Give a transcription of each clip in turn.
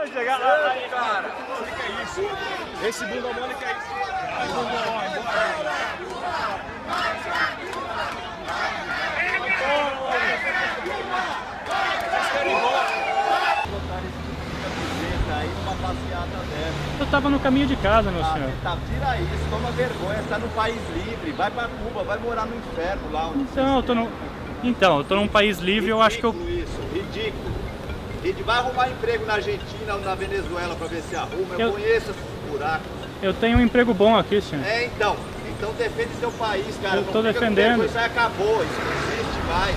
Aí, cara. O que é isso? Esse bunda mole que é isso? Eu tava no caminho de casa, meu senhor. Tá, tira isso, toma vergonha, você tá num país livre, vai pra Cuba, vai morar no inferno lá onde Então, eu tô num país livre, eu acho que eu... Isso, ridículo. Vai arrumar emprego na Argentina ou na Venezuela pra ver se arruma, eu conheço esses buracos. Eu tenho um emprego bom aqui, senhor. Então defende seu país, cara. Eu tô defendendo. Isso aí acabou, isso não existe mais.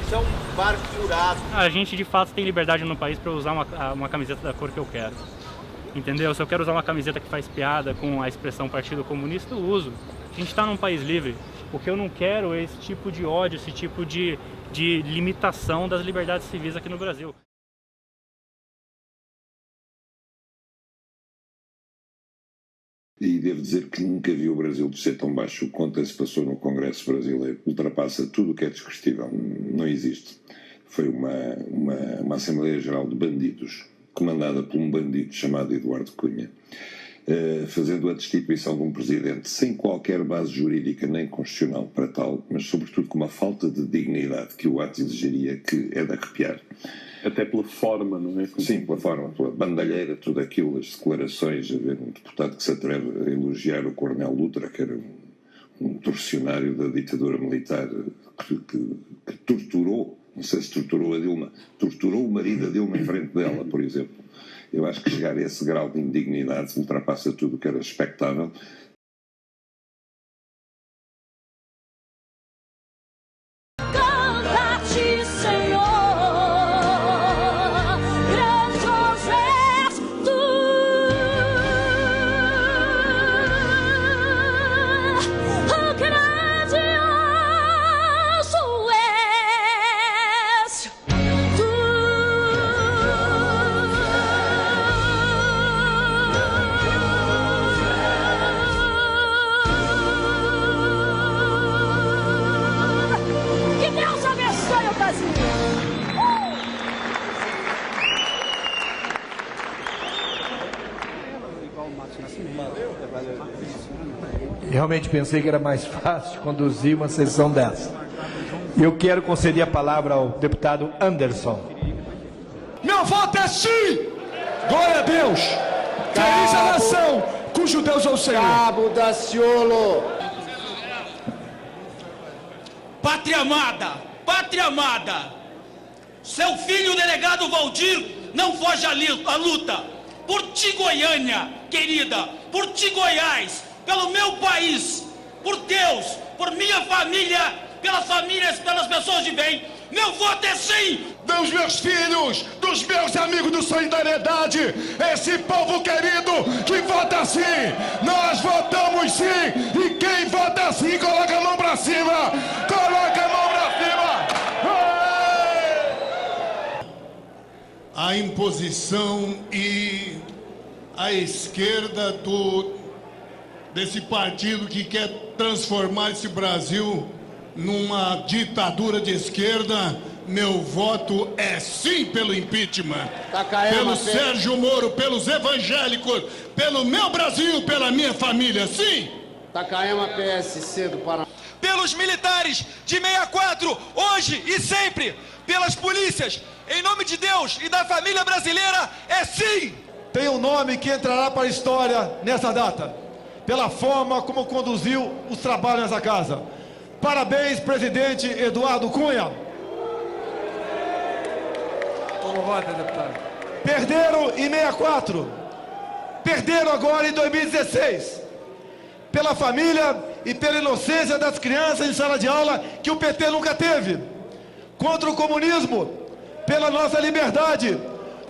Isso é um barco furado. A gente de fato tem liberdade no país pra usar uma camiseta da cor que eu quero. Entendeu? Se eu quero usar uma camiseta que faz piada com a expressão Partido Comunista, eu uso. A gente está num país livre. O que eu não quero é esse tipo de ódio, esse tipo de limitação das liberdades civis aqui no Brasil. E devo dizer que nunca vi o Brasil descer tão baixo. O que ontem se passou no Congresso brasileiro ultrapassa tudo o que é discutível. Não existe. Foi uma Assembleia Geral de bandidos, comandada por um bandido chamado Eduardo Cunha, fazendo a destituição de um presidente sem qualquer base jurídica nem constitucional para tal, mas sobretudo com uma falta de dignidade que o ato exigiria, que é de arrepiar. Até pela forma, não é? Sim, pela forma, pela bandalheira, tudo aquilo, as declarações, a ver um deputado que se atreve a elogiar o Coronel Dutra, que era um torcionário da ditadura militar que torturou, não sei se torturou a Dilma, torturou o marido da Dilma em frente dela, por exemplo. Eu acho que chegar a esse grau de indignidade ultrapassa tudo o que era expectável. Canta-te, Senhor, grandes gestos, o grandioso és tu. Que Deus abençoe o Brasil. Realmente pensei que era mais fácil conduzir uma sessão dessa. Eu quero conceder a palavra ao deputado Anderson. Meu voto é sim! Glória a Deus! Feliz a nação cujo Deus é o Senhor! Cabo Daciolo! Pátria amada! Pátria amada! Seu filho, o delegado Valdir, não foge à luta. Por ti, Goiânia, querida. Por ti, Goiás. Pelo meu país. Por Deus. Por minha família. Pelas famílias, pelas pessoas de bem. Meu voto é sim! Dos meus filhos, dos meus amigos do Solidariedade, esse povo querido que vota sim, nós votamos sim, e quem vota sim, coloca a mão pra cima, coloca a mão pra cima. A imposição e a esquerda desse partido que quer transformar esse Brasil numa ditadura de esquerda, meu voto é sim pelo impeachment. Pelo Sérgio Moro, pelos evangélicos, pelo meu Brasil, pela minha família, sim! Takayama PSC do Paraná. Pelos militares de 64, hoje e sempre. Pelas polícias, em nome de Deus e da família brasileira, é sim! Tem um nome que entrará para a história nessa data, pela forma como conduziu os trabalhos nessa casa. Parabéns, presidente Eduardo Cunha. Como vota, deputado? Perderam em 64, perderam agora em 2016, pela família e pela inocência das crianças em sala de aula que o PT nunca teve, contra o comunismo, pela nossa liberdade,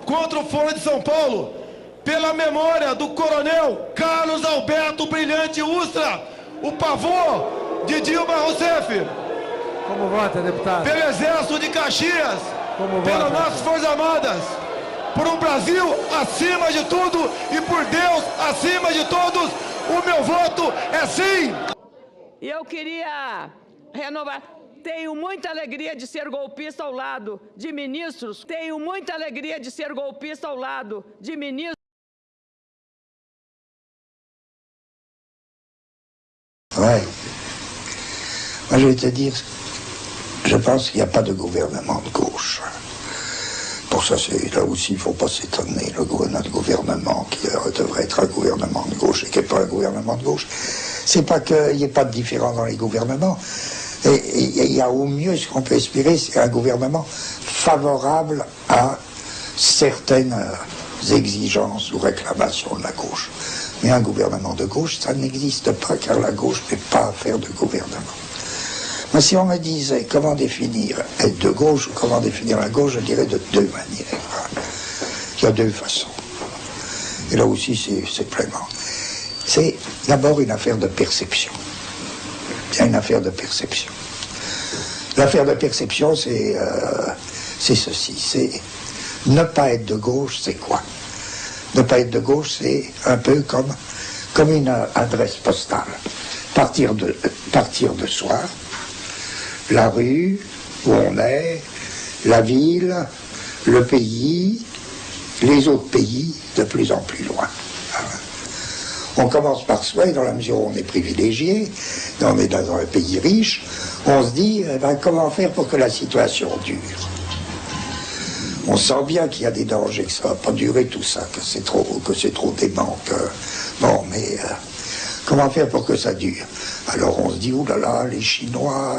contra o Foro de São Paulo, pela memória do coronel Carlos Alberto Brilhante Ustra, o pavor de Dilma Rousseff. Como vota, deputado? Pelo Exército de Caxias, Como pelas vota? nossas Forças Armadas, por um Brasil acima de tudo e por Deus acima de todos, o meu voto é sim! E eu queria renovar tenho muita alegria de ser golpista ao lado de ministros. Tenho muita alegria de ser golpista ao lado de ministros. Ouais. Moi, je vais te dire, je pense qu'il n'y a pas de gouvernement de gauche. Pour ça, là aussi, il ne faut pas s'étonner. Notre gouvernement, qui devrait être un gouvernement de gauche et qui n'est pas un gouvernement de gauche, c'est pas qu'il n'y ait pas de différence dans les gouvernements. Et il y a au mieux, ce qu'on peut espérer, c'est un gouvernement favorable à certaines exigences ou réclamations de la gauche. Mais un gouvernement de gauche, ça n'existe pas, car la gauche n'est pas affaire de gouvernement. Moi, si on me disait comment définir être de gauche ou comment définir la gauche, je dirais de deux manières. Il y a deux façons. Et là aussi, c'est pleinement. C'est d'abord une affaire de perception. Bien une affaire de perception. L'affaire de perception, c'est ceci. C'est ne pas être de gauche, c'est quoi? Ne pas être de gauche, c'est un peu comme une adresse postale. Partir de soi, la rue où on est, la ville, le pays, les autres pays, de plus en plus loin. On commence par soi, et dans la mesure où on est privilégié, on est dans un pays riche, on se dit, comment faire pour que la situation dure? On sent bien qu'il y a des dangers, que ça ne va pas durer tout ça, que c'est trop dément. Bon, mais comment faire pour que ça dure? Alors on se dit, oulala, les Chinois,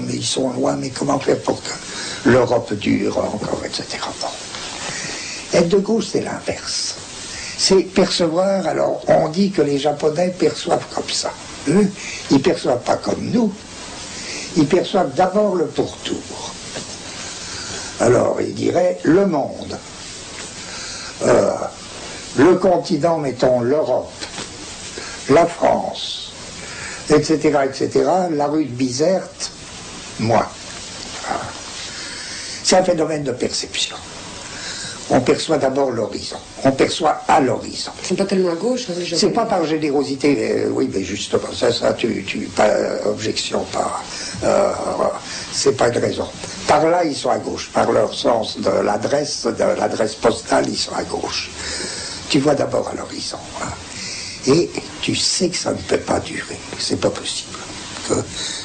ils sont loin, mais comment faire pour que l'Europe dure encore, etc. Bon. Être de gauche, c'est l'inverse. C'est percevoir, alors on dit que les Japonais perçoivent comme ça. Eux, ils ne perçoivent pas comme nous, ils perçoivent d'abord le pourtour. Alors, il dirait le monde, le continent, mettons l'Europe, la France, etc., etc., la rue de Bizerte, moi. C'est un phénomène de perception. On perçoit d'abord l'horizon. On perçoit à l'horizon. C'est pas tellement à gauche. C'est pas par générosité, oui, mais justement, ça, pas objection, pas. C'est pas une raison. Par là, ils sont à gauche. Par leur sens de l'adresse postale, ils sont à gauche. Tu vois d'abord à l'horizon. Hein. Et tu sais que ça ne peut pas durer. C'est pas possible. Que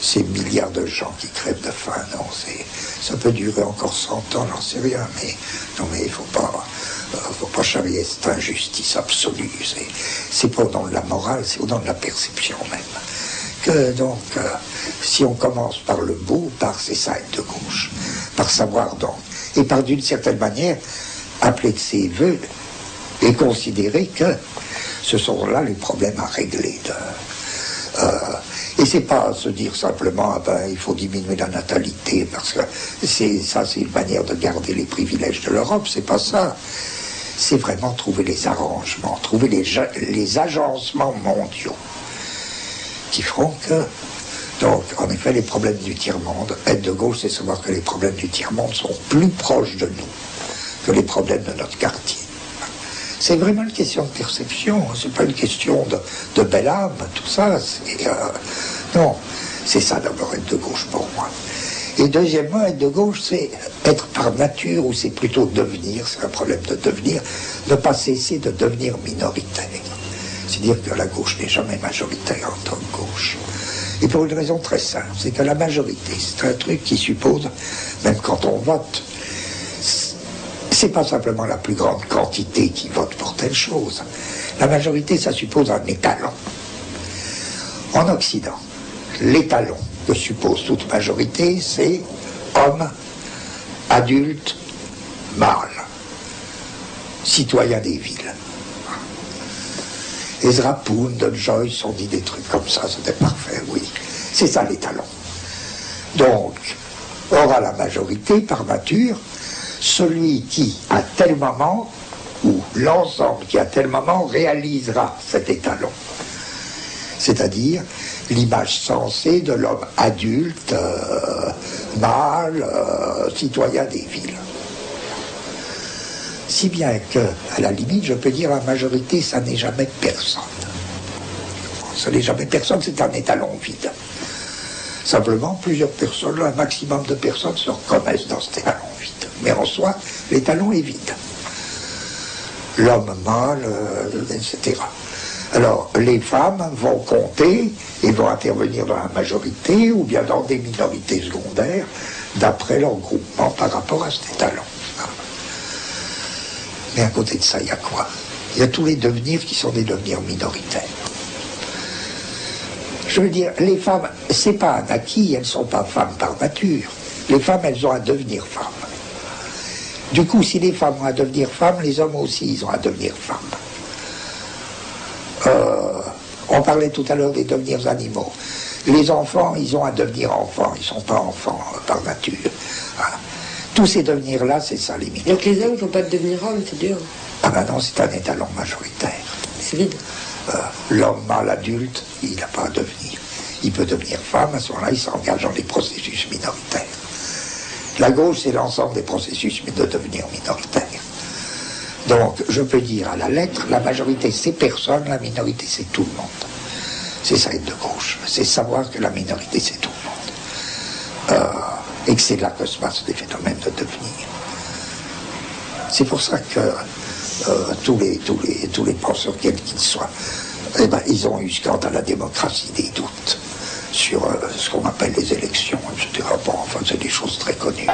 ces milliards de gens qui crèvent de faim, non, ça peut durer encore 100 ans, j'en sais rien, mais non, mais il faut pas charrier cette injustice absolue. C'est pas au nom de la morale, c'est au nom de la perception même. Que donc, si on commence par le beau, c'est ça être de gauche, par savoir donc, et par d'une certaine manière appeler de ses voeux et considérer que ce sont là les problèmes à régler. Et c'est pas se dire simplement il faut diminuer la natalité parce que c'est une manière de garder les privilèges de l'Europe, c'est pas ça. C'est vraiment trouver les arrangements, trouver les agencements mondiaux qui feront que, donc, en effet, les problèmes du tiers-monde, être de gauche, c'est savoir que les problèmes du tiers-monde sont plus proches de nous que les problèmes de notre quartier. C'est vraiment une question de perception, c'est pas une question de belle âme, tout ça. Non, c'est ça d'abord être de gauche pour moi. Et deuxièmement, être de gauche, c'est être par nature, ou c'est plutôt devenir, c'est un problème de devenir, ne pas cesser de devenir minoritaire. C'est-à-dire que la gauche n'est jamais majoritaire en tant que gauche. Et pour une raison très simple, c'est que la majorité, c'est un truc qui suppose, même quand on vote, c'est pas simplement la plus grande quantité qui vote pour telle chose. La majorité, ça suppose un étalon. En Occident, l'étalon que suppose toute majorité, c'est homme, adulte, mâle, citoyen des villes. Ezra Pound, Don Joyce ont dit des trucs comme ça, c'était parfait, oui. C'est ça l'étalon. Donc, aura la majorité par nature, celui qui, à tel moment, ou l'ensemble qui, à tel moment, réalisera cet étalon. C'est-à-dire l'image sensée de l'homme adulte, mâle, citoyen des villes. Si bien que, à la limite, je peux dire la majorité, ça n'est jamais personne. Ça n'est jamais personne, c'est un étalon vide. Simplement, plusieurs personnes, un maximum de personnes se reconnaissent dans ce talon vide. Mais en soi, les talons est vide. L'homme mâle, etc. Alors, les femmes vont compter et vont intervenir dans la majorité ou bien dans des minorités secondaires d'après leur groupement par rapport à ces talents. Mais à côté de ça, il y a quoi? Il y a tous les devenirs qui sont des devenirs minoritaires. Je veux dire, les femmes, c'est pas un acquis, elles ne sont pas femmes par nature. Les femmes, elles ont à devenir femmes. Du coup, si les femmes ont à devenir femmes, les hommes aussi, ils ont à devenir femmes. On parlait tout à l'heure des devenirs animaux. Les enfants, ils ont à devenir enfants, ils ne sont pas enfants par nature. Voilà. Tous ces devenirs-là, c'est ça, les minorités. Donc les hommes ne font pas devenir hommes, c'est dur. Ah ben non, c'est un étalon majoritaire. C'est vide. L'homme mâle adulte, il n'a pas à devenir. Il peut devenir femme, à ce moment-là, il s'engage dans les processus minoritaires. La gauche, c'est l'ensemble des processus de devenir minoritaire. Donc, je peux dire à la lettre, la majorité, c'est personne, la minorité, c'est tout le monde. C'est ça être de gauche. C'est savoir que la minorité, c'est tout le monde. Et que c'est là que se passent des phénomènes de devenir. C'est pour ça que tous les penseurs, quels qu'ils soient, eh ben, ils ont eu, quant à la démocratie, des doutes sur ce qu'on appelle les élections, etc. Bon, enfin, c'est des choses très connues.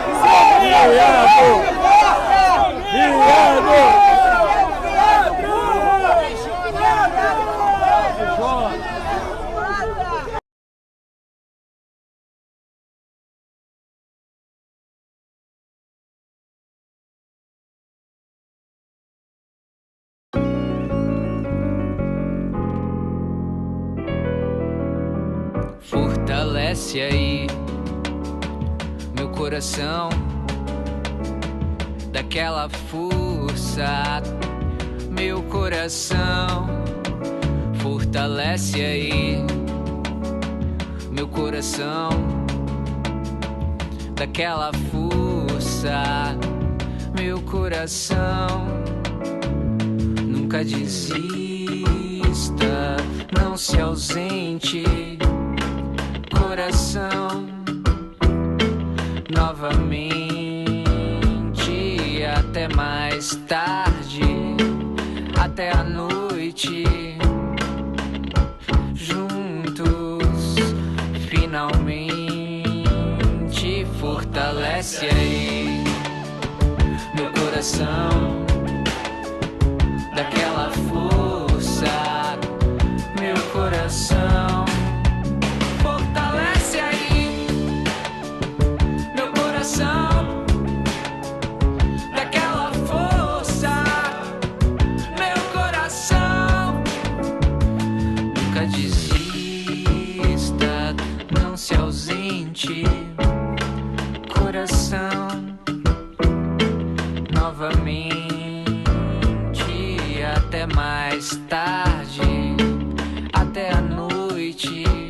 Fortalece aí meu coração, daquela força, meu coração. Fortalece aí meu coração, daquela força, meu coração. Nunca desista, não se ausente, coração, novamente, até mais tarde, até a noite, juntos, finalmente. Fortalece aí meu coração, daquela força, meu coração. Fortalece aí meu coração, daquela força, meu coração. Nunca desista, não se ausente, coração, novamente, até mais tarde, até a noite.